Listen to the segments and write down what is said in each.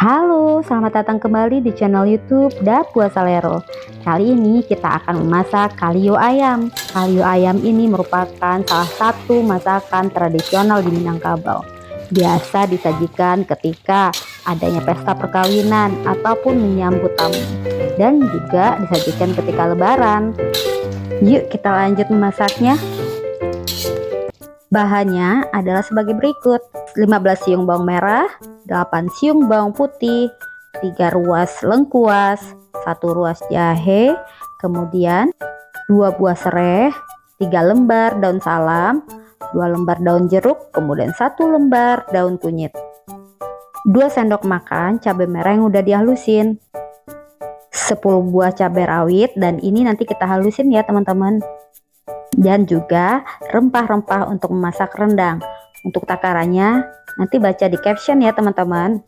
Halo, selamat datang kembali di channel YouTube Dapua Salero. Kali ini kita akan memasak kalio ayam. Kalio ayam ini merupakan salah satu masakan tradisional di Minangkabau. Biasa disajikan ketika adanya pesta perkawinan ataupun menyambut tamu, dan juga disajikan ketika lebaran. Yuk kita lanjut memasaknya. Bahannya adalah sebagai berikut: 15 siung bawang merah, 8 siung bawang putih, 3 ruas lengkuas, 1 ruas jahe, kemudian 2 buah serai, 3 lembar daun salam, 2 lembar daun jeruk, kemudian 1 lembar daun kunyit, 2 sendok makan cabai merah yang udah dihalusin, 10 buah cabai rawit, dan ini nanti kita halusin ya teman-teman. Dan juga rempah-rempah untuk memasak rendang. Untuk takarannya nanti baca di caption ya teman-teman.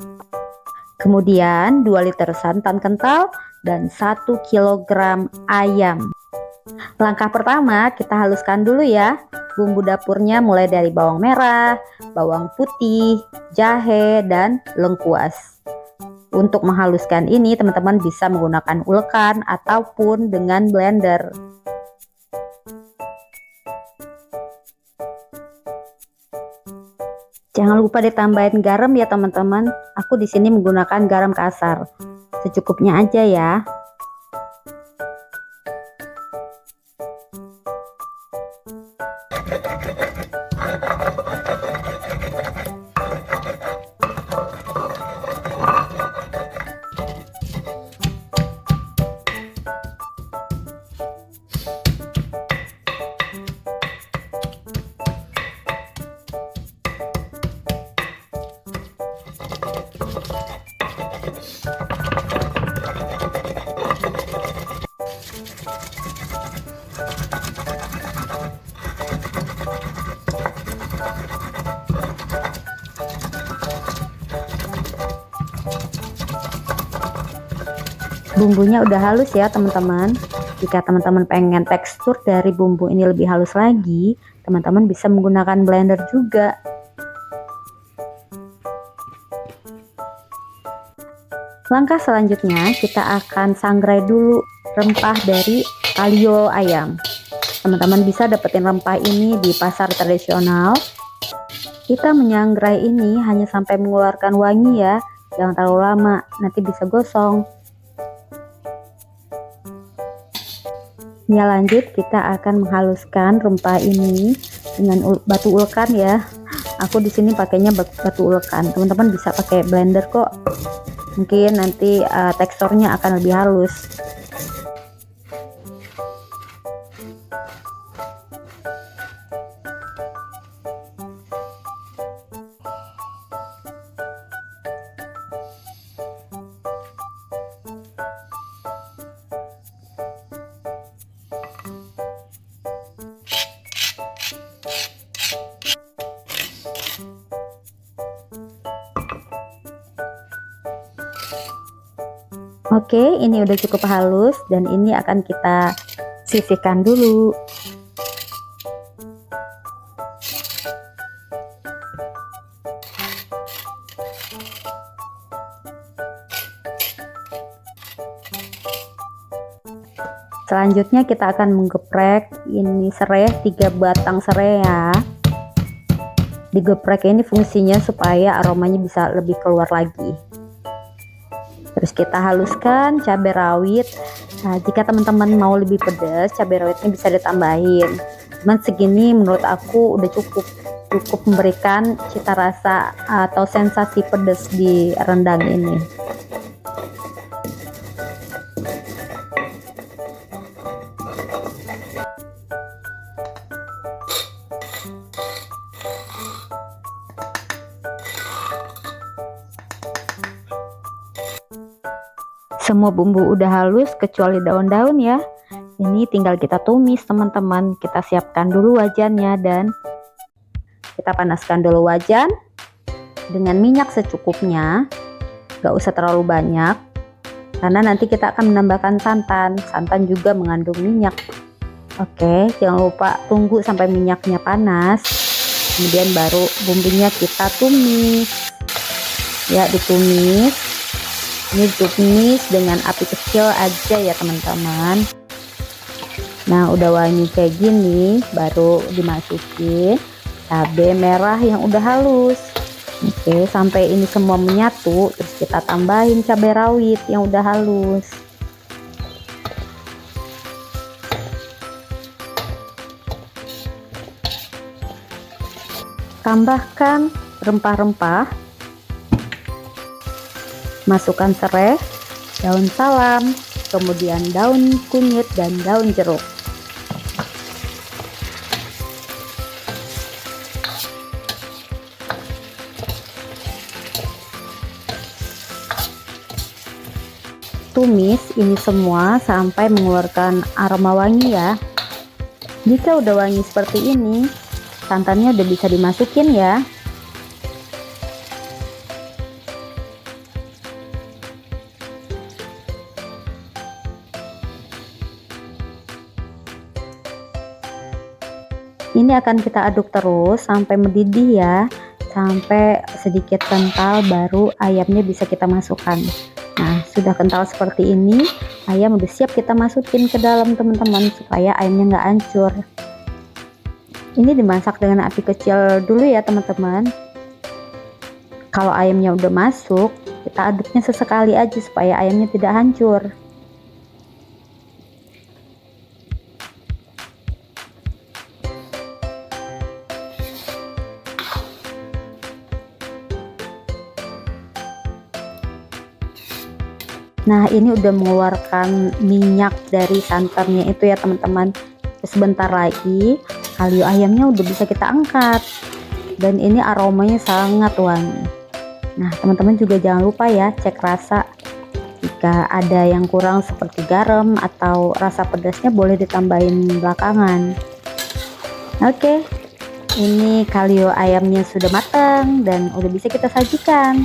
Kemudian 2 liter santan kental dan 1 kilogram ayam. Langkah pertama kita haluskan dulu ya bumbu dapurnya, mulai dari bawang merah, bawang putih, jahe, dan lengkuas. Untuk menghaluskan ini teman-teman bisa menggunakan ulekan ataupun dengan blender. Jangan lupa ditambahin garam ya teman-teman. Aku di sini menggunakan garam kasar. Secukupnya aja ya. Bumbunya udah halus ya teman-teman. Jika teman-teman pengen tekstur dari bumbu ini lebih halus lagi, teman-teman bisa menggunakan blender juga. Langkah selanjutnya kita akan sangrai dulu rempah dari kalio ayam. Teman-teman bisa dapetin rempah ini di pasar tradisional. Kita menyangrai ini hanya sampai mengeluarkan wangi ya, jangan terlalu lama, nanti bisa gosong. Ya, lanjut kita akan menghaluskan rempah ini dengan batu ulekan ya. Aku di sini pakainya batu ulekan. Teman-teman bisa pakai blender kok. Mungkin nanti teksturnya akan lebih halus. Oke, ini udah cukup halus dan ini akan kita sisihkan dulu. Selanjutnya kita akan menggeprek ini serai, 3 batang serai ya. Digeprek ini fungsinya supaya aromanya bisa lebih keluar lagi. Terus kita haluskan cabai rawit. Nah, jika teman-teman mau lebih pedas, cabai rawitnya bisa ditambahin. Cuman segini menurut aku udah cukup memberikan cita rasa atau sensasi pedas di rendang ini. Semua bumbu udah halus kecuali daun-daun ya. Ini tinggal kita tumis teman-teman. Kita siapkan dulu wajannya dan kita panaskan dulu wajan dengan minyak secukupnya. Gak usah terlalu banyak karena nanti kita akan menambahkan santan. Santan juga mengandung minyak. Oke, jangan lupa tunggu sampai minyaknya panas. Kemudian baru bumbunya kita tumis. Ya, ditumis Ini tumis dengan api kecil aja ya teman-teman. Nah udah wangi kayak gini, baru dimasukin cabai merah yang udah halus. Oke, sampai ini semua menyatu, terus kita tambahin cabai rawit yang udah halus. Tambahkan rempah-rempah, masukkan serai, daun salam, kemudian daun kunyit dan daun jeruk. Tumis ini semua sampai mengeluarkan aroma wangi ya. Jika udah wangi seperti ini, santannya udah bisa dimasukin ya. Ini akan kita aduk terus sampai mendidih ya, sampai sedikit kental, baru ayamnya bisa kita masukkan. Nah sudah kental seperti ini, ayam udah siap kita masukin ke dalam teman-teman, supaya ayamnya nggak hancur. Ini dimasak dengan api kecil dulu ya teman-teman. Kalau ayamnya udah masuk, kita aduknya sesekali aja supaya ayamnya tidak hancur. Nah ini udah mengeluarkan minyak dari santannya itu ya teman-teman. Sebentar lagi kalio ayamnya udah bisa kita angkat, dan ini aromanya sangat wangi. Nah teman-teman juga jangan lupa ya cek rasa, jika ada yang kurang seperti garam atau rasa pedasnya boleh ditambahin belakangan. Oke, ini kalio ayamnya sudah matang dan udah bisa kita sajikan.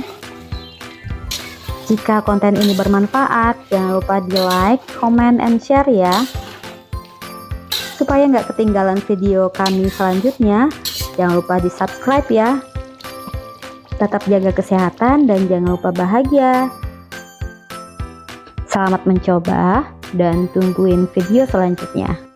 Jika konten ini bermanfaat, jangan lupa di like, comment, and share ya. Supaya nggak ketinggalan video kami selanjutnya, jangan lupa di subscribe ya. Tetap jaga kesehatan dan jangan lupa bahagia. Selamat mencoba dan tungguin video selanjutnya.